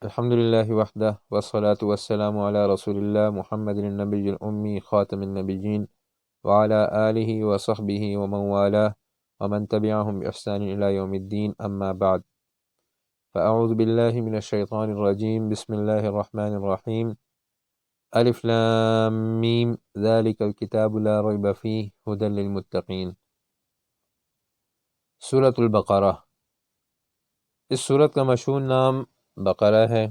الحمد لله وحده والصلاة والسلام على رسول الله محمد النبي الأمي خاتم النبيين وعلى آله وصحبه ومن والاه ومن تبعهم بإحسان إلى يوم الدين أما بعد فأعوذ بالله من الشيطان الرجيم بسم الله الرحمن الرحيم ألف لام ميم ذلك الكتاب لا ريب فيه هدى للمتقين سورة البقرہ. اس سورت کا مشہور نام بقرہ ہے.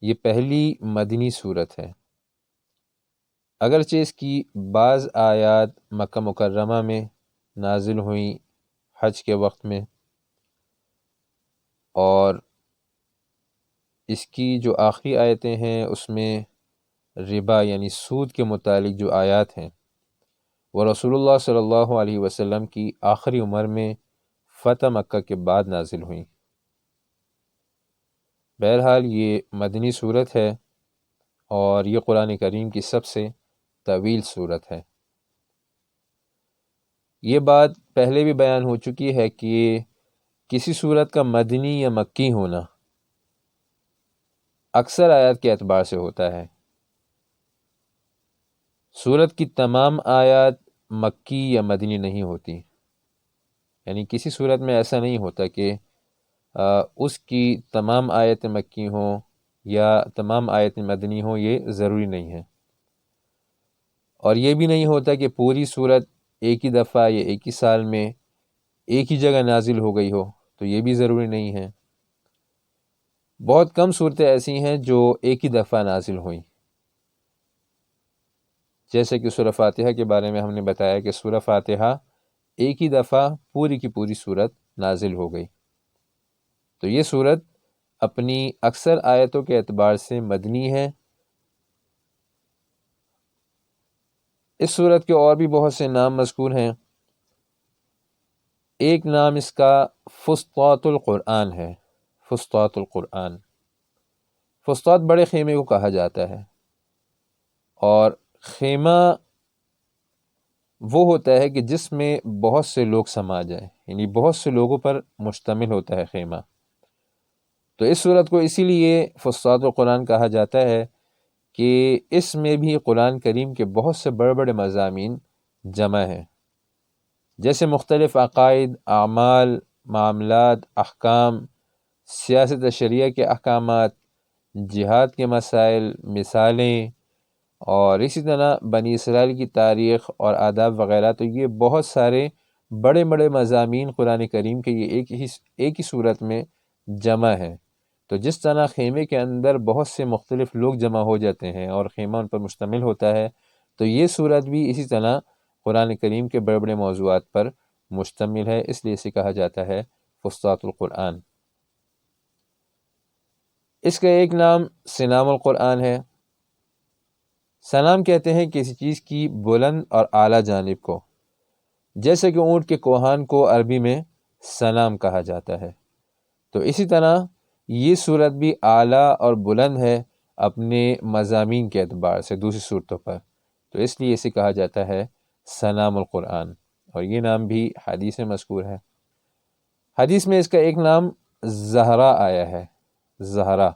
یہ پہلی مدنی سورت ہے. اگرچہ اس کی بعض آیات مکہ مکرمہ میں نازل ہوئیں حج کے وقت میں، اور اس کی جو آخری آیتیں ہیں اس میں ربا یعنی سود کے متعلق جو آیات ہیں وہ رسول اللہ صلی اللہ علیہ وسلم کی آخری عمر میں فتح مکہ کے بعد نازل ہوئیں. بہرحال یہ مدنی سورت ہے اور یہ قرآن کریم کی سب سے طویل سورت ہے. یہ بات پہلے بھی بیان ہو چکی ہے کہ کسی سورت کا مدنی یا مکی ہونا اکثر آیات کے اعتبار سے ہوتا ہے. سورت کی تمام آیات مکی یا مدنی نہیں ہوتی، یعنی کسی سورت میں ایسا نہیں ہوتا کہ اس کی تمام آیتیں مکی ہوں یا تمام آیتیں مدنی ہوں. یہ ضروری نہیں ہے. اور یہ بھی نہیں ہوتا کہ پوری سورت ایک ہی دفعہ یا ایک ہی سال میں ایک ہی جگہ نازل ہو گئی ہو، تو یہ بھی ضروری نہیں ہے. بہت کم صورتیں ایسی ہیں جو ایک ہی دفعہ نازل ہوئیں، جیسے کہ سورہ فاتحہ کے بارے میں ہم نے بتایا کہ سورہ فاتحہ ایک ہی دفعہ پوری کی پوری سورت نازل ہو گئی. تو یہ سورت اپنی اکثر آیتوں کے اعتبار سے مدنی ہے. اس سورت کے اور بھی بہت سے نام مذکور ہیں. ایک نام اس کا فسطاط القرآن ہے. فسطاط القرآن، فسطاط بڑے خیمے کو کہا جاتا ہے، اور خیمہ وہ ہوتا ہے کہ جس میں بہت سے لوگ سما جائیں، یعنی بہت سے لوگوں پر مشتمل ہوتا ہے خیمہ. تو اس صورت کو اسی لیے فسطاط القرآن کہا جاتا ہے کہ اس میں بھی قرآن کریم کے بہت سے بڑے بڑے مضامین جمع ہیں، جیسے مختلف عقائد، اعمال، معاملات، احکام، سیاست شریعہ کے احکامات، جہاد کے مسائل، مثالیں، اور اسی طرح بنی اسرائیل کی تاریخ اور آداب وغیرہ. تو یہ بہت سارے بڑے بڑے مضامین قرآن کریم کے یہ ایک ہی صورت میں جمع ہیں. تو جس طرح خیمے کے اندر بہت سے مختلف لوگ جمع ہو جاتے ہیں اور خیمہ ان پر مشتمل ہوتا ہے، تو یہ صورت بھی اسی طرح قرآن کریم کے بڑے بڑے موضوعات پر مشتمل ہے. اس لیے اسے کہا جاتا ہے فسطاط القرآن. اس کا ایک نام سنام القرآن ہے. سنام کہتے ہیں کسی چیز کی بلند اور اعلیٰ جانب کو، جیسے کہ اونٹ کے کوہان کو عربی میں سنام کہا جاتا ہے. تو اسی طرح یہ صورت بھی اعلیٰ اور بلند ہے اپنے مضامین کے اعتبار سے دوسری صورتوں پر. تو اس لیے اسے کہا جاتا ہے سنام القرآن، اور یہ نام بھی حدیث میں مذکور ہے. حدیث میں اس کا ایک نام زہرا آیا ہے. زہرا،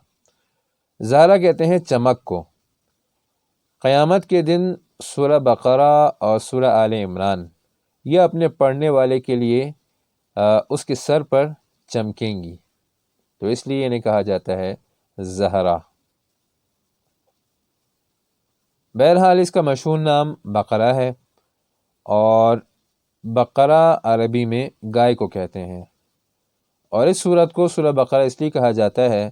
زہرا کہتے ہیں چمک کو. قیامت کے دن سورہ بقرہ اور سورہ آل عمران یہ اپنے پڑھنے والے کے لیے اس کے سر پر چمکیں گی، تو اس لیے انہیں کہا جاتا ہے زہرا. بہرحال اس کا مشہور نام بقرہ ہے، اور بقرہ عربی میں گائے کو کہتے ہیں. اور اس سورت کو سورہ بقرہ اس لیے کہا جاتا ہے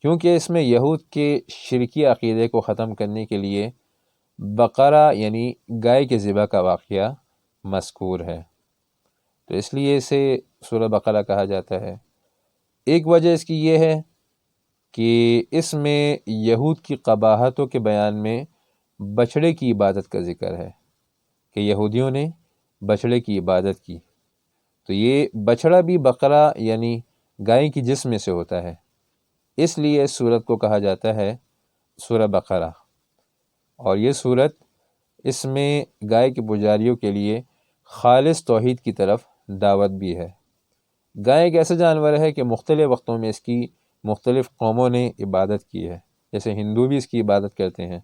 کیونکہ اس میں یہود کے شرکی عقیدے کو ختم کرنے کے لیے بقرہ یعنی گائے کے ذبح کا واقعہ مذکور ہے، تو اس لیے اسے سورہ بقرہ کہا جاتا ہے. ایک وجہ اس کی یہ ہے کہ اس میں یہود کی قباحتوں کے بیان میں بچھڑے کی عبادت کا ذکر ہے کہ یہودیوں نے بچھڑے کی عبادت کی. تو یہ بچھڑا بھی بقرہ یعنی گائے کی جسم میں سے ہوتا ہے، اس لیے اس سورت کو کہا جاتا ہے سورہ بقرہ. اور یہ سورت اس میں گائے کے پجاریوں کے لیے خالص توحید کی طرف دعوت بھی ہے. گائے ایک ایسا جانور ہے کہ مختلف وقتوں میں اس کی مختلف قوموں نے عبادت کی ہے، جیسے ہندو بھی اس کی عبادت کرتے ہیں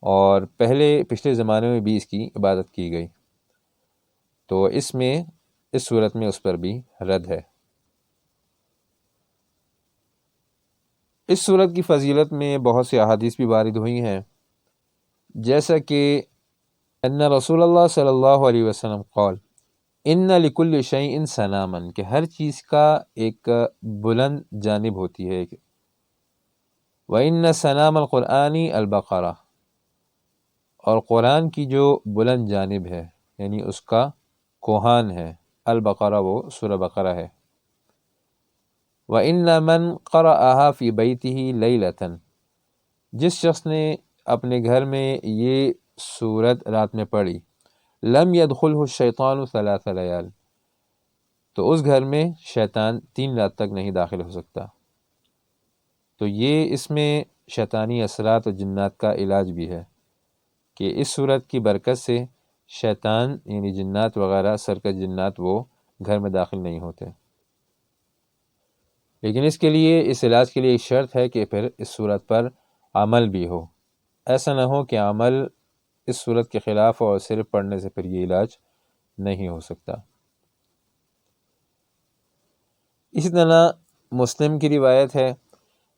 اور پچھلے زمانے میں بھی اس کی عبادت کی گئی، تو اس صورت میں اس پر بھی رد ہے۔ اس صورت کی فضیلت میں بہت سی احادیث بھی وارد ہوئی ہیں، جیسا کہ ان رسول اللہ صلی اللہ علیہ وسلم قال ان لکل شیء سناما، کہ ہر چیز کا ایک بلند جانب ہوتی ہے، وَإِنَّ سَنَامَ الْقُرْآنِ الْبَقَرَةُ، اور قرآن کی جو بلند جانب ہے یعنی اس کا کوہان ہے، البقرہ وہ سورہ بقرہ ہے، وَإِنَّ مَنْ قَرَأَهَا فِي بَيْتِهِ لَيْلَةً، جس شخص نے اپنے گھر میں یہ سورت رات میں پڑھی، لم يدخلہ الشیطان ثلاث لیال، تو اس گھر میں شیطان 3 رات تک نہیں داخل ہو سکتا۔ تو یہ اس میں شیطانی اثرات اور جنات کا علاج بھی ہے کہ اس صورت کی برکت سے شیطان یعنی جنات وغیرہ سرکش جنات وہ گھر میں داخل نہیں ہوتے، لیکن اس علاج کے لیے ایک شرط ہے کہ پھر اس صورت پر عمل بھی ہو، ایسا نہ ہو کہ عمل اس صورت کے خلاف اور صرف پڑھنے سے پھر یہ علاج نہیں ہو سکتا۔ اسی طرح مسلم کی روایت ہے،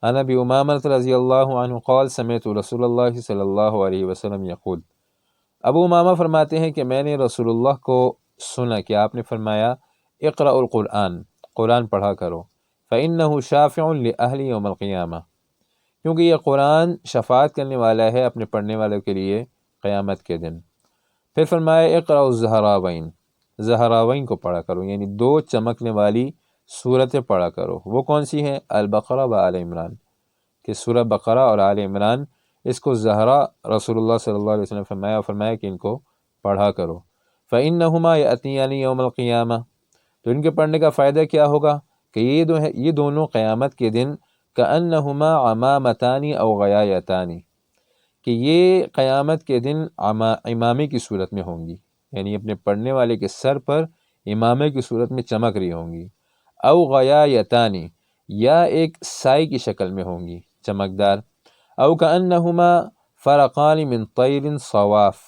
عن ابی امامۃ رضی اللہ عنہ قال سمعت رسول اللہ صلی اللہ علیہ وسلم یقول، ابو امامہ فرماتے ہیں کہ میں نے رسول اللہ کو سنا کہ آپ نے فرمایا اقرأ القرآن، قرآن پڑھا کرو، فإنہ شافع لأہل یوم القیامہ، کیونکہ یہ قرآن شفاعت کرنے والا ہے اپنے پڑھنے والوں کے لیے قیامت کے دن۔ پھر فرمایا اقرأ الزہراوین، زہراوین کو پڑھا کرو، یعنی 2 چمکنے والی سورتیں پڑھا کرو۔ وہ کون سی ہیں؟ البقرہ و آل عمران، کہ سورہ بقرہ اور آل عمران، اس کو زہرا رسول اللہ صلی اللہ علیہ وسلم فرمایا کہ ان کو پڑھا کرو۔ فإنہما یأتیان یوم القیامہ، تو ان کے پڑھنے کا فائدہ کیا ہوگا کہ یہ دونوں قیامت کے دن کأنہما عمامتان او غیایتان، کہ یہ قیامت کے دن امامے کی صورت میں ہوں گی، یعنی اپنے پڑھنے والے کے سر پر امامے کی صورت میں چمک رہی ہوں گی، او غیایتان، یا ایک سائے کی شکل میں ہوں گی چمکدار، او کأنہما فرقان من طیر صواف،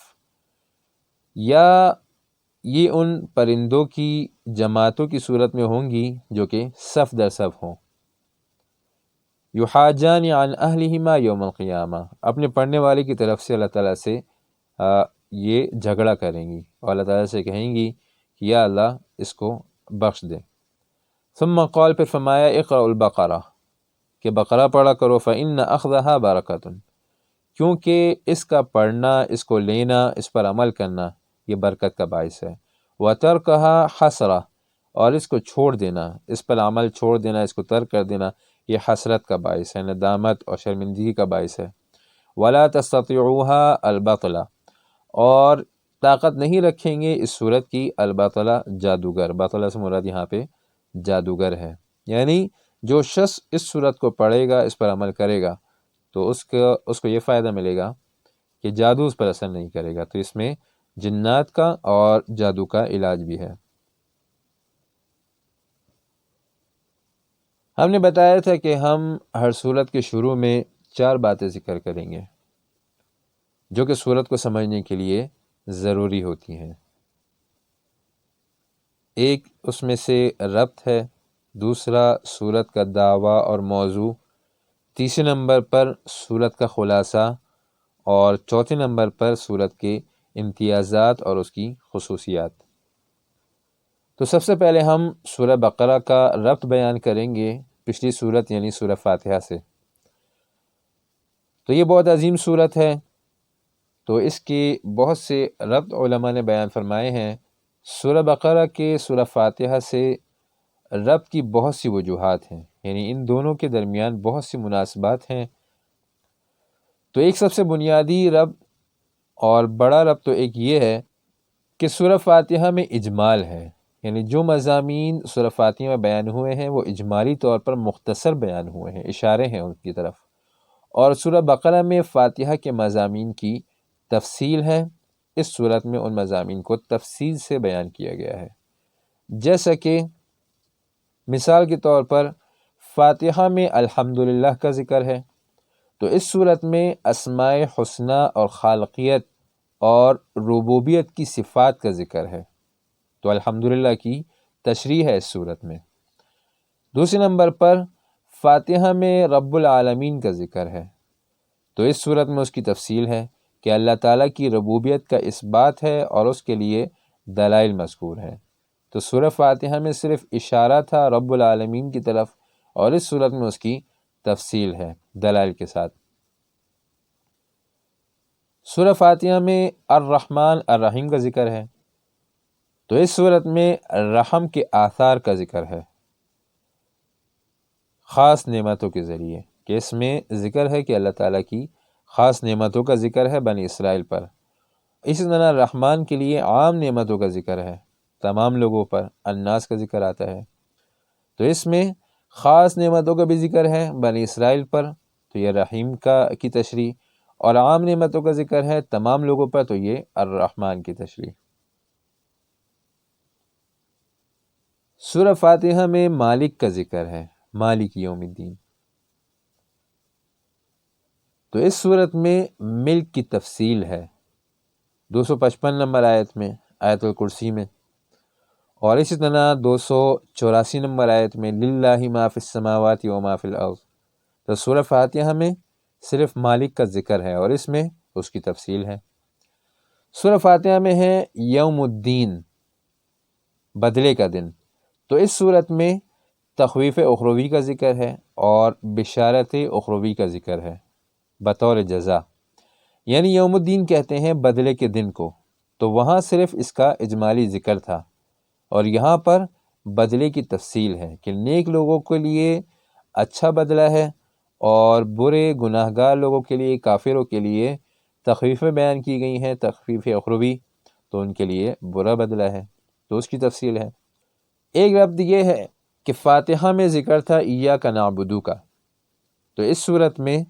یا یہ ان پرندوں کی جماعتوں کی صورت میں ہوں گی جو کہ صف در صف ہوں، یحاجان عن اہلہما یوم القیامہ، اپنے پڑھنے والے کی طرف سے اللہ تعالیٰ سے یہ جھگڑا کریں گی اور اللہ تعالیٰ سے کہیں گی کہ یا اللہ اس کو بخش دے۔ ثم قال، پھر فرمایا اقرأ البقرہ، کہ بقرہ پڑھا کرو، فإن اخذها برکۃ، کیونکہ اس کا پڑھنا، اس کو لینا، اس پر عمل کرنا یہ برکت کا باعث ہے، وترکها حسرہ، اور اس کو چھوڑ دینا، اس پر عمل چھوڑ دینا، اس کو ترک کر دینا یہ حسرت کا باعث ہے، ندامت اور شرمندگی کا باعث ہے۔ ولا تستطيعوها البطلہ، اور طاقت نہیں رکھیں گے اس صورت کی البطلہ، جادوگر، بطلہ سے مراد یہاں پہ جادوگر ہے، یعنی جو شخص اس صورت کو پڑھے گا، اس پر عمل کرے گا تو اس کو یہ فائدہ ملے گا کہ جادو اس پر اثر نہیں کرے گا، تو اس میں جنات کا اور جادو کا علاج بھی ہے۔ ہم نے بتایا تھا کہ ہم ہر صورت کے شروع میں 4 باتیں ذکر کریں گے جو کہ صورت کو سمجھنے کے لیے ضروری ہوتی ہیں۔ ایک اس میں سے ربط ہے، دوسرا صورت کا دعویٰ اور موضوع، تیسرے نمبر پر صورت کا خلاصہ، اور چوتھے نمبر پر صورت کے امتیازات اور اس کی خصوصیات۔ تو سب سے پہلے ہم سورہ بقرہ کا ربط بیان کریں گے پچھلی صورت یعنی سورہ فاتحہ سے۔ تو یہ بہت عظیم صورت ہے، تو اس کے بہت سے ربط علماء نے بیان فرمائے ہیں۔ سورہ بقرہ کے سورہ فاتحہ سے ربط کی بہت سی وجوہات ہیں، یعنی ان دونوں کے درمیان بہت سی مناسبات ہیں۔ تو ایک سب سے بنیادی ربط اور بڑا ربط تو ایک یہ ہے کہ سورہ فاتحہ میں اجمال ہے، یعنی جو مضامین سورہ فاتحہ میں بیان ہوئے ہیں وہ اجمالی طور پر مختصر بیان ہوئے ہیں، اشارے ہیں ان کی طرف، اور سورہ بقرہ میں فاتحہ کے مضامین کی تفصیل ہے، اس صورت میں ان مضامین کو تفصیل سے بیان کیا گیا ہے، جیسا کہ مثال کے طور پر فاتحہ میں الحمدللہ کا ذکر ہے، تو اس صورت میں اسماء حسنہ اور خالقیت اور ربوبیت کی صفات کا ذکر ہے، تو الحمدللہ کی تشریح ہے اس صورت میں۔ دوسرے نمبر پر فاتحہ میں رب العالمین کا ذکر ہے، تو اس صورت میں اس کی تفصیل ہے کہ اللہ تعالیٰ کی ربوبیت کا اثبات ہے اور اس کے لیے دلائل مذکور ہیں۔ تو سورہ فاتحہ میں صرف اشارہ تھا رب العالمین کی طرف، اور اس صورت میں اس کی تفصیل ہے دلائل کے ساتھ۔ سورہ فاتحہ میں الرحمن الرحیم کا ذکر ہے، تو اس صورت میں رحم کے آثار کا ذکر ہے خاص نعمتوں کے ذریعے، کہ اس میں ذکر ہے کہ اللہ تعالیٰ کی خاص نعمتوں کا ذکر ہے بنی اسرائیل پر۔ اسی طرح رحمان کے لیے عام نعمتوں کا ذکر ہے، تمام لوگوں پر، الناس کا ذکر آتا ہے، تو اس میں خاص نعمتوں کا بھی ذکر ہے بنی اسرائیل پر، تو یہ رحیم کی تشریح، اور عام نعمتوں کا ذکر ہے تمام لوگوں پر، تو یہ الرحمن کی تشریح۔ سورہ فاتحہ میں مالک کا ذکر ہے، مالک یوم الدین، تو اس صورت میں ملک کی تفصیل ہے 255 نمبر آیت میں، آیت الکرسی میں، اور اسی طرح 284 نمبر آیت میں للہ ما فی السماوات و ما فی الارض۔ تو سورہ فاتحہ میں صرف مالک کا ذکر ہے اور اس میں اس کی تفصیل ہے۔ سورہ فاتحہ میں ہے یوم الدین، بدلے کا دن، تو اس صورت میں تخویف اخروی کا ذکر ہے اور بشارت اخروی کا ذکر ہے بطور جزا، یعنی یوم الدین کہتے ہیں بدلے کے دن کو، تو وہاں صرف اس کا اجمالی ذکر تھا، اور یہاں پر بدلے کی تفصیل ہے کہ نیک لوگوں کے لیے اچھا بدلہ ہے اور برے گناہ گار لوگوں کے لیے، کافروں کے لیے تخفیفیں بیان کی گئی ہیں، تخفیف اخروی، تو ان کے لیے برا بدلہ ہے، تو اس کی تفصیل ہے۔ ایک لفظ یہ ہے کہ فاتحہ میں ذکر تھا ایاک نعبدو کا، تو اس صورت میں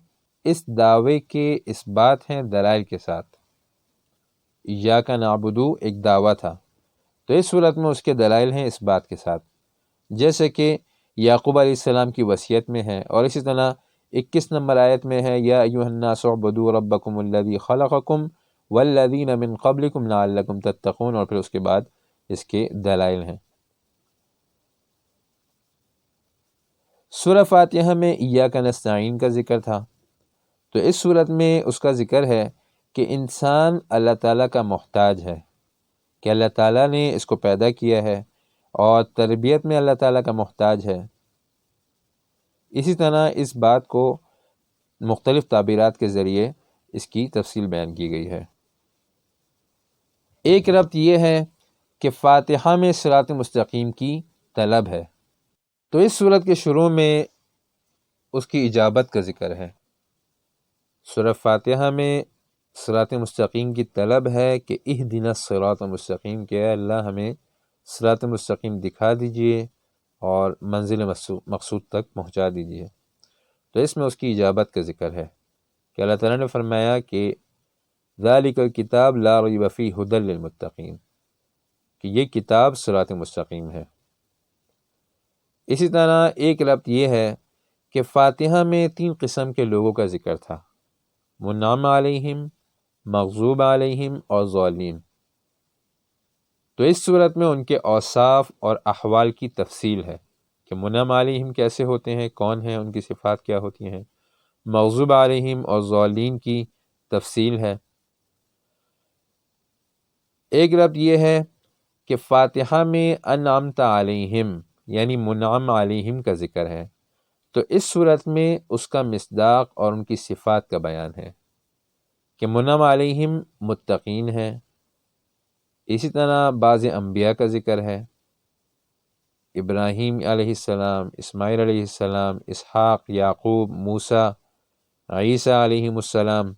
اس دعوے کے اس بات ہیں دلائل کے ساتھ، ایاک نعبدو ایک دعویٰ تھا، تو اس صورت میں اس کے دلائل ہیں اس بات کے ساتھ، جیسے کہ یعقوب علیہ السلام کی وصیت میں ہے، اور اسی طرح 21 نمبر آیت میں ہے یا ایھا الناس اعبدوا ربکم الذی خلقکم والذین من قبلکم لعلکم تتقون، اور پھر اس کے بعد اس کے دلائل ہیں۔ سورہ فاتحہ میں ایاک نستعین کا ذکر تھا، تو اس صورت میں اس کا ذکر ہے کہ انسان اللہ تعالیٰ کا محتاج ہے، کہ اللہ تعالیٰ نے اس کو پیدا کیا ہے اور تربیت میں اللہ تعالیٰ کا محتاج ہے۔ اسی طرح اس بات کو مختلف تعبیرات کے ذریعے اس کی تفصیل بیان کی گئی ہے۔ ایک ربط یہ ہے کہ فاتحہ میں صراط مستقیم کی طلب ہے، تو اس صورت کے شروع میں اس کی اجابت کا ذکر ہے۔ سورہ فاتحہ میں صراط مستقیم کی طلب ہے کہ اہدنا الصراط المستقیم، کہ اے اللہ ہمیں صراط مستقیم دکھا دیجئے اور منزل مقصود تک پہنچا دیجئے، تو اس میں اس کی اجابت کا ذکر ہے کہ اللہ تعالیٰ نے فرمایا کہ ذالک الکتاب لا ریب فیہ ھدی للمتقین، کہ یہ کتاب صراط مستقیم ہے۔ اسی طرح ایک ربط یہ ہے کہ فاتحہ میں 3 قسم کے لوگوں کا ذکر تھا، منعم علیہم، مغضوب علیہم اور ضالین، تو اس صورت میں ان کے اوصاف اور احوال کی تفصیل ہے کہ منعم علیہم کیسے ہوتے ہیں، کون ہیں، ان کی صفات کیا ہوتی ہیں، مغضوب علیہم اور ضالین کی تفصیل ہے۔ ایک ربط یہ ہے کہ فاتحہ میں انعمت علیہم یعنی منعم علیہم کا ذکر ہے، تو اس صورت میں اس کا مصداق اور ان کی صفات کا بیان ہے کہ منعم علیہم متقین ہیں۔ اسی طرح بعض انبیاء کا ذکر ہے، ابراہیم علیہ السلام، اسماعیل علیہ السلام، اسحاق، یعقوب، موسیٰ، عیسیٰ علیہم السلام،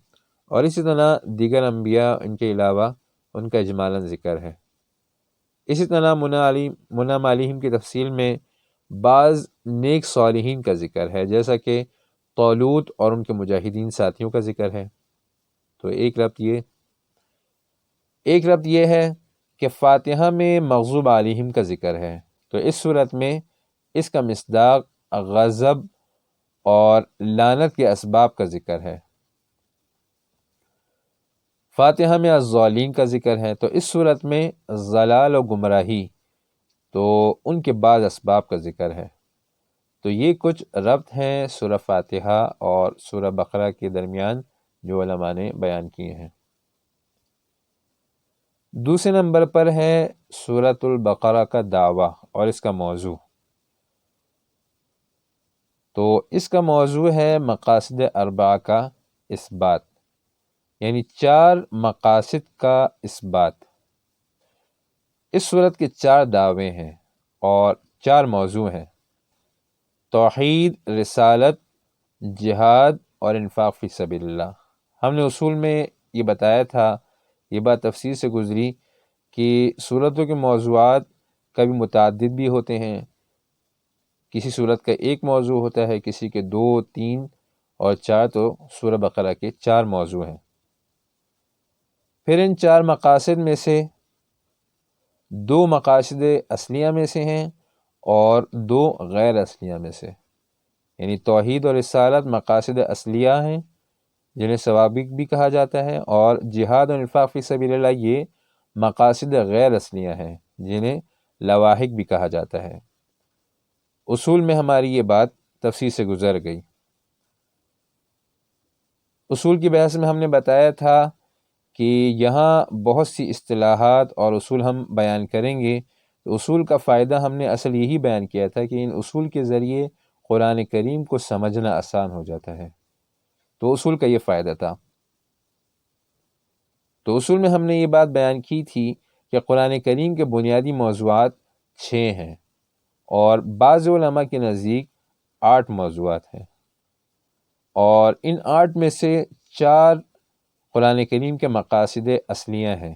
اور اسی طرح دیگر انبیاء ان کے علاوہ ان کا اجمالاً ذکر ہے۔ اسی طرح منعم علیہم کی تفصیل میں بعض نیک صالحین کا ذکر ہے، جیسا کہ طالوت اور ان کے مجاہدین ساتھیوں کا ذکر ہے، تو ایک ربط یہ ہے کہ فاتحہ میں مغضوب علیہم کا ذکر ہے، تو اس صورت میں اس کا مصداق غضب اور لعنت کے اسباب کا ذکر ہے۔ فاتحہ میں الضالین کا ذکر ہے، تو اس صورت میں ضلال و گمراہی، تو ان کے بعض اسباب کا ذکر ہے۔ تو یہ کچھ ربط ہیں سورہ فاتحہ اور سورہ بقرہ کے درمیان جو علماء نے بیان کیے ہیں۔ دوسرے نمبر پر ہے سورۃ البقرہ کا دعویٰ اور اس کا موضوع۔ تو اس کا موضوع ہے مقاصد اربعہ کا اثبات، یعنی 4 مقاصد کا اثبات۔ اس صورت کے 4 دعوے ہیں اور 4 موضوع ہیں: توحید، رسالت، جہاد اور انفاق فی سبیل اللہ۔ ہم نے اصول میں یہ بتایا تھا، یہ بات تفصیل سے گزری کہ صورتوں کے موضوعات کبھی متعدد بھی ہوتے ہیں، کسی صورت کا ایک موضوع ہوتا ہے، کسی کے 2، 3 اور 4، تو سورہ بقرہ کے 4 موضوع ہیں۔ پھر ان 4 مقاصد میں سے 2 مقاصد اصلیہ میں سے ہیں اور 2 غیر اصلیہ میں سے، یعنی توحید اور رسالت مقاصد اصلیہ ہیں جنہیں ثوابق بھی کہا جاتا ہے، اور جہاد اور انفاق فی سبیل اللہ یہ مقاصد غیر اصلیہ ہیں جنہیں لواحق بھی کہا جاتا ہے۔ اصول میں ہماری یہ بات تفصیل سے گزر گئی۔ اصول کی بحث میں ہم نے بتایا تھا کہ یہاں بہت سی اصطلاحات اور اصول ہم بیان کریں گے، تو اصول کا فائدہ ہم نے اصل یہی بیان کیا تھا کہ ان اصول کے ذریعے قرآن کریم کو سمجھنا آسان ہو جاتا ہے، تو اصول کا یہ فائدہ تھا۔ تو اصول میں ہم نے یہ بات بیان کی تھی کہ قرآن کریم کے بنیادی موضوعات 6 ہیں اور بعض علماء کے نزدیک 8 موضوعات ہیں، اور ان 8 میں سے 4 قرآن کریم کے مقاصد اصلیہ ہیں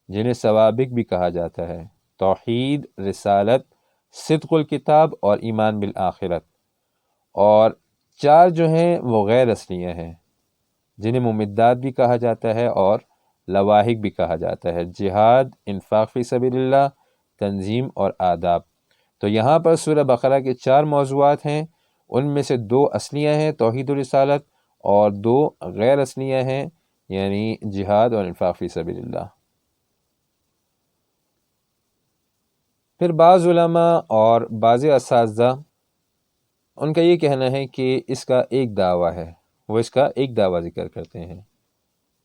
جنہیں ثوابق بھی کہا جاتا ہے: توحید، رسالت، صدق الکتاب اور ایمان بالآخرت، اور 4 جو ہیں وہ غیر اصلیہ ہیں جنہیں ممدات بھی کہا جاتا ہے اور لواحق بھی کہا جاتا ہے: جہاد، انفاق فی سبیل اللہ، تنظیم اور آداب۔ تو یہاں پر سورہ بقرہ کے 4 موضوعات ہیں، ان میں سے 2 اصلیہ ہیں، توحید و رسالت، اور 2 غیر اصلیہ ہیں، یعنی جہاد اور انفاق فی سبیل اللہ۔ پھر بعض علماء اور بعض اساتذہ ان کا یہ کہنا ہے کہ اس کا ایک دعویٰ ہے، وہ اس کا ایک دعویٰ ذکر کرتے ہیں: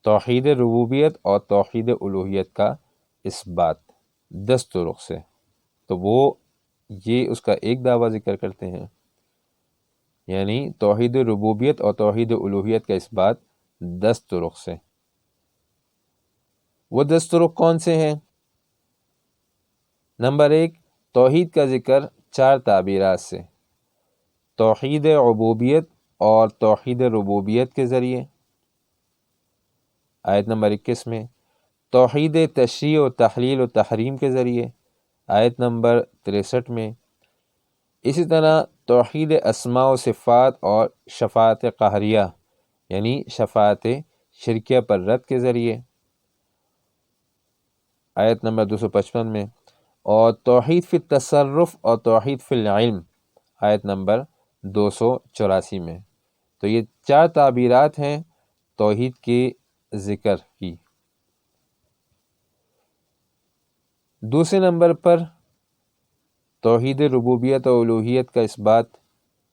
توحید ربوبیت اور توحید الوہیت کا اثبات 10 طرق سے۔ تو وہ یہ اس کا ایک دعویٰ ذکر کرتے ہیں، یعنی توحید ربوبیت اور توحید الوہیت کا اثبات 10 طرق سے۔ وہ 10 طرق کون سے ہیں؟ نمبر 1، توحید کا ذکر 4 تعبیرات سے: توحید عبوبیت اور توحید ربوبیت کے ذریعے، آیت نمبر 21 میں، توحید تشریع و تحلیل و تحریم کے ذریعے، آیت نمبر 63 میں، اسی طرح توحید اسماء و صفات اور شفاعت قہریہ یعنی شفاعت شرکیہ پر رد کے ذریعے، آیت نمبر 255 میں، اور توحید فی التصرف اور توحید فی العلم، آیت نمبر 284 میں۔ تو یہ 4 تعبیرات ہیں توحید کے ذکر کی۔ دوسرے نمبر پر توحید ربوبیت و الوہیت کا اثبات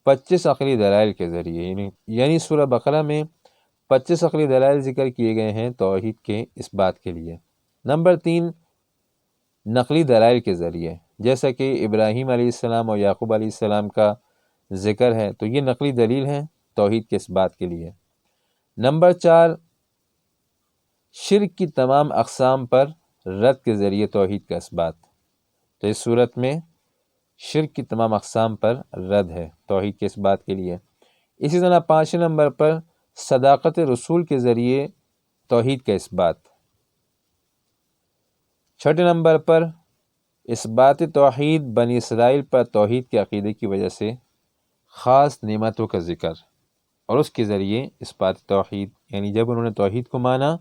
25 عقلی دلائل کے ذریعے، یعنی سورہ بقرہ میں 25 عقلی دلائل ذکر کیے گئے ہیں توحید کے اثبات کے لیے۔ نمبر 3، نقلی دلائل کے ذریعے، جیسا کہ ابراہیم علیہ السلام اور یعقوب علیہ السلام کا ذکر ہے، تو یہ نقلی دلیل ہیں توحید کے اثبات کے لیے۔ نمبر 4، شرک کی تمام اقسام پر رد کے ذریعے توحید کا اثبات۔ تو اس صورت میں شرک کی تمام اقسام پر رد ہے توحید کے اثبات کے لیے۔ اسی طرح 5 نمبر پر صداقت رسول کے ذریعے توحید کا اثبات۔ 6 نمبر پر اثبات توحید بنی اسرائیل پر توحید کے عقیدے کی وجہ سے خاص نعمتوں کا ذکر، اور اس کے ذریعے اثبات توحید، یعنی جب انہوں نے توحید کو مانا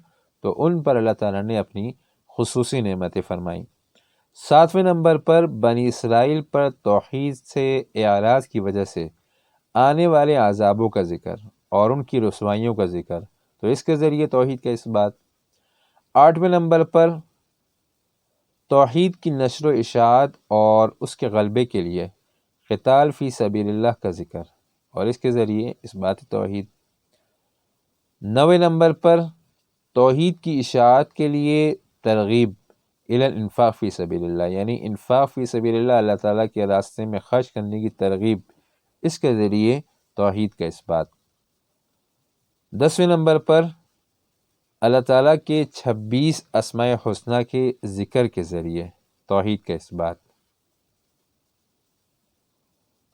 تو ان پر اللہ تعالیٰ نے اپنی خصوصی نعمتیں فرمائیں۔ 7ویں نمبر پر بنی اسرائیل پر توحید سے اعراض کی وجہ سے آنے والے عذابوں کا ذکر اور ان کی رسوائیوں کا ذکر، تو اس کے ذریعے توحید کا اس بات۔ 8ویں نمبر پر توحید کی نشر و اشاعت اور اس کے غلبے کے لیے قتال فی سبیل اللہ کا ذکر اور اس کے ذریعے اس بات توحید۔ 9ویں نمبر پر توحید کی اشاعت کے لیے ترغیب الی الانفاق فی سبیل اللہ، یعنی انفاق فی سبیل اللہ، اللہ تعالیٰ کے راستے میں خرچ کرنے کی ترغیب، اس کے ذریعے توحید کا اس بات۔ 10ویں نمبر پر اللہ تعالیٰ کے 26 اسماء حسنہ کے ذکر کے ذریعے توحید کا اس بات۔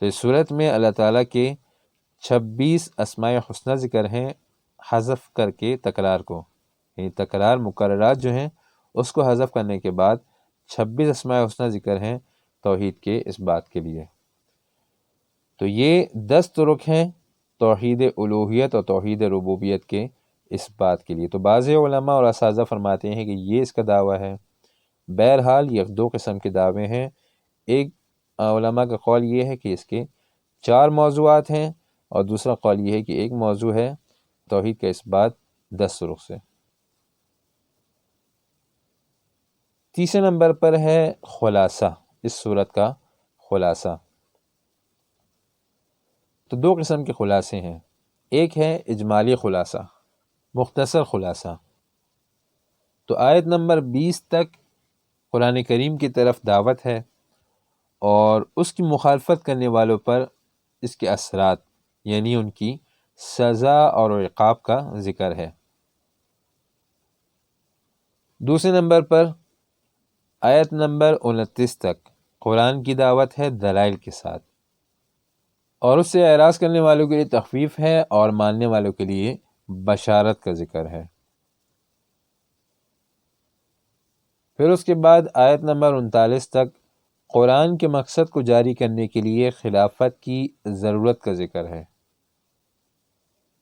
تو اس صورت میں اللہ تعالیٰ کے 26 اسماء حسنہ ذکر ہیں، حذف کر کے تکرار کو، یعنی تکرار مکررات جو ہیں اس کو حذف کرنے کے بعد 26 اسماء حسنہ ذکر ہیں توحید کے اس بات کے لیے۔ تو یہ 10 طرق ہیں توحید الوہیت اور توحید ربوبیت کے اس بات کے لیے۔ تو بعض علماء اور اساتذہ فرماتے ہیں کہ یہ اس کا دعویٰ ہے۔ بہرحال یہ 2 قسم کے دعوے ہیں۔ ایک علماء کا قول یہ ہے کہ اس کے 4 موضوعات ہیں، اور دوسرا قول یہ ہے کہ ایک موضوع ہے توحید کا اس بات 10 طرق سے۔ تیسرے نمبر پر ہے خلاصہ، اس صورت کا خلاصہ۔ تو 2 قسم کے خلاصے ہیں، ایک ہے اجمالی خلاصہ، مختصر خلاصہ۔ تو آیت نمبر 20 تک قرآن کریم کی طرف دعوت ہے اور اس کی مخالفت کرنے والوں پر اس کے اثرات، یعنی ان کی سزا اور عقاب کا ذکر ہے۔ دوسرے نمبر پر آیت نمبر 29 تک قرآن کی دعوت ہے دلائل کے ساتھ، اور اس سے اعراض کرنے والوں کے لیے تخفیف ہے اور ماننے والوں کے لیے بشارت کا ذکر ہے۔ پھر اس کے بعد آیت نمبر 39 تک قرآن کے مقصد کو جاری کرنے کے لیے خلافت کی ضرورت کا ذکر ہے۔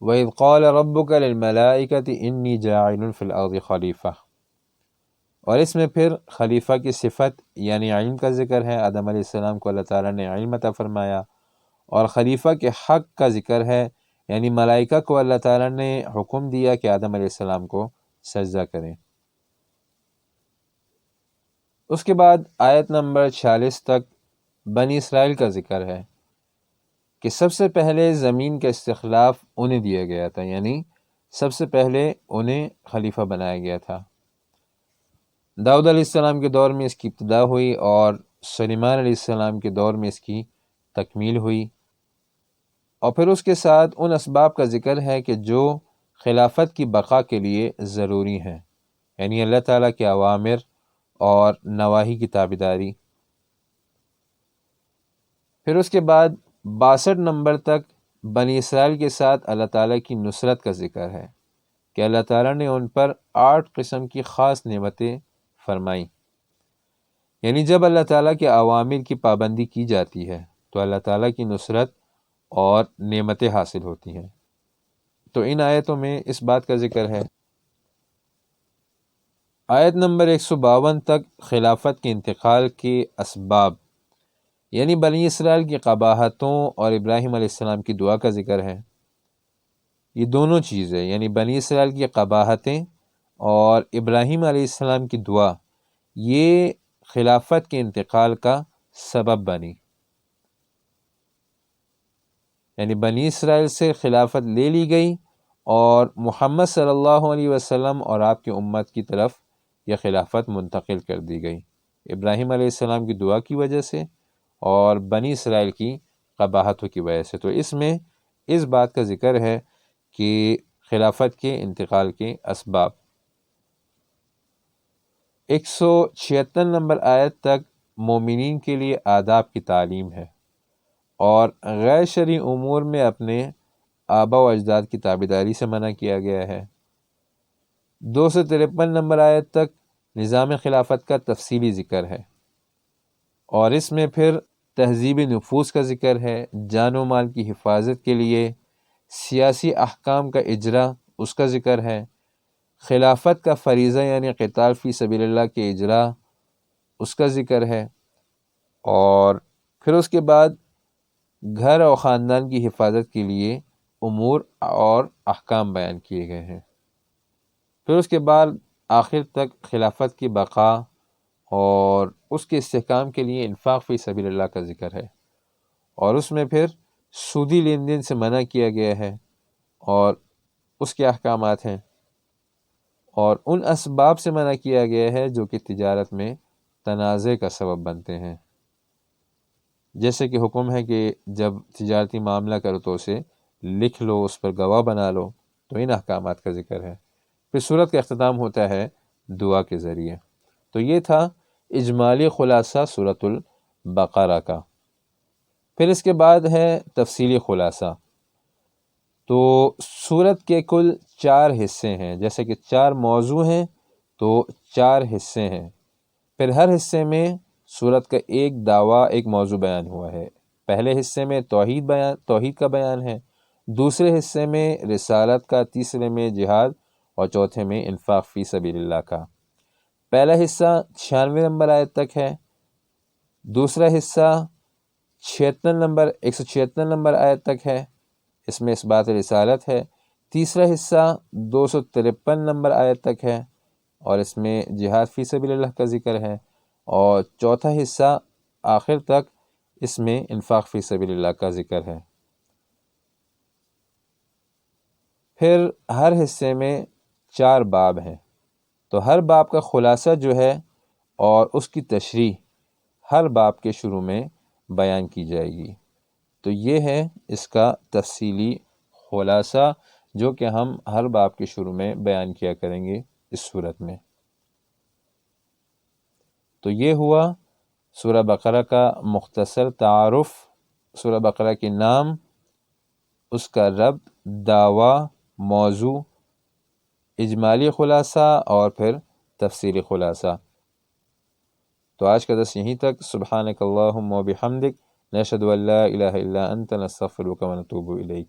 وَإِذْ قَالَ رَبُّكَ لِلْمَلَائِكَةِ إِنِّي جَاعِلٌ فِي الْأَرْضِ خَلِيفَةً، اور اس میں پھر خلیفہ کی صفت یعنی علم کا ذکر ہے۔ آدم علیہ السلام کو اللہ تعالیٰ نے علم عطا فرمایا، اور خلیفہ کے حق کا ذکر ہے، یعنی ملائکہ کو اللہ تعالیٰ نے حکم دیا کہ آدم علیہ السلام کو سجدہ کریں۔ اس کے بعد آیت نمبر 46 تک بنی اسرائیل کا ذکر ہے کہ سب سے پہلے زمین کا استخلاف انہیں دیا گیا تھا، یعنی سب سے پہلے انہیں خلیفہ بنایا گیا تھا۔ داؤد علیہ السلام کے دور میں اس کی ابتدا ہوئی اور سلیمان علیہ السلام کے دور میں اس کی تکمیل ہوئی، اور پھر اس کے ساتھ ان اسباب کا ذکر ہے کہ جو خلافت کی بقا کے لیے ضروری ہیں، یعنی اللہ تعالیٰ کے اوامر اور نواہی کی تابعداری۔ پھر اس کے بعد 62 نمبر تک بنی اسرائیل کے ساتھ اللہ تعالیٰ کی نصرت کا ذکر ہے کہ اللہ تعالیٰ نے ان پر 8 قسم کی خاص نعمتیں فرمائیں، یعنی جب اللہ تعالیٰ کے اوامر کی پابندی کی جاتی ہے تو اللہ تعالیٰ کی نصرت اور نعمتیں حاصل ہوتی ہیں۔ تو ان آیتوں میں اس بات کا ذکر ہے۔ آیت نمبر 152 تک خلافت کے انتقال کے اسباب، یعنی بنی اسرائیل کی قباحتوں اور ابراہیم علیہ السلام کی دعا کا ذکر ہے۔ یہ دونوں چیزیں، یعنی بنی اسرائیل کی قباحتیں اور ابراہیم علیہ السلام کی دعا، یہ خلافت کے انتقال کا سبب بنی، یعنی بنی اسرائیل سے خلافت لے لی گئی اور محمد صلی اللہ علیہ وسلم اور آپ کی امت کی طرف یہ خلافت منتقل کر دی گئی ابراہیم علیہ السلام کی دعا کی وجہ سے اور بنی اسرائیل کی قباحتوں کی وجہ سے۔ تو اس میں اس بات کا ذکر ہے کہ خلافت کے انتقال کے اسباب۔ 176 نمبر آیت تک مومنین کے لیے آداب کی تعلیم ہے اور غیر شرعی امور میں اپنے آبا و اجداد کی تابعداری سے منع کیا گیا ہے۔ 253 نمبر آیت تک نظام خلافت کا تفصیلی ذکر ہے، اور اس میں پھر تہذیب نفوس کا ذکر ہے، جان و مال کی حفاظت کے لیے سیاسی احکام کا اجرا اس کا ذکر ہے، خلافت کا فریضہ یعنی قتال فی سبیل اللہ کے اجرا اس کا ذکر ہے، اور پھر اس کے بعد گھر اور خاندان کی حفاظت کے لیے امور اور احکام بیان کیے گئے ہیں۔ پھر اس کے بعد آخر تک خلافت کی بقا اور اس کے استحکام کے لیے انفاق فی سبیل اللہ کا ذکر ہے، اور اس میں پھر سودی لین دین سے منع کیا گیا ہے اور اس کے احکامات ہیں، اور ان اسباب سے منع کیا گیا ہے جو کہ تجارت میں تنازع کا سبب بنتے ہیں، جیسے کہ حکم ہے کہ جب تجارتی معاملہ کرو تو اسے لکھ لو، اس پر گواہ بنا لو، تو ان احکامات کا ذکر ہے۔ پھر سورت کا اختتام ہوتا ہے دعا کے ذریعے۔ تو یہ تھا اجمالی خلاصہ سورۃ البقرہ کا۔ پھر اس کے بعد ہے تفصیلی خلاصہ۔ تو سورت کے کل 4 حصے ہیں، جیسے کہ 4 موضوع ہیں تو 4 حصے ہیں۔ پھر ہر حصے میں سورت کا ایک دعویٰ، ایک موضوع بیان ہوا ہے۔ پہلے حصے میں توحید کا بیان ہے، دوسرے حصے میں رسالت کا، تیسرے میں جہاد، اور چوتھے میں انفاق فی سبیل اللہ کا۔ پہلا حصہ 96 نمبر آیت تک ہے، دوسرا حصہ 176 نمبر آیت تک ہے، اس میں اثبات رسالت ہے۔ تیسرا حصہ 253 نمبر آیت تک ہے، اور اس میں جہاد فی سبیل اللہ کا ذکر ہے، اور چوتھا حصہ آخر تک اس میں انفاق فی سبیل اللہ کا ذکر ہے۔ پھر ہر حصے میں 4 باب ہیں، تو ہر باب کا خلاصہ جو ہے اور اس کی تشریح ہر باب کے شروع میں بیان کی جائے گی۔ تو یہ ہے اس کا تفصیلی خلاصہ جو کہ ہم ہر باب کے شروع میں بیان کیا کریں گے اس صورت میں۔ تو یہ ہوا سورہ بقرہ کا مختصر تعارف، سورہ بقرہ کے نام، اس کا ربط، دعویٰ، موضوع، اجمالی خلاصہ اور پھر تفصیلی خلاصہ۔ تو آج کا درس یہیں تک۔ سبحانک اللہم و بحمدک، نشہد ان لا الہ الا انت، نستغفرک و نتوب الیک۔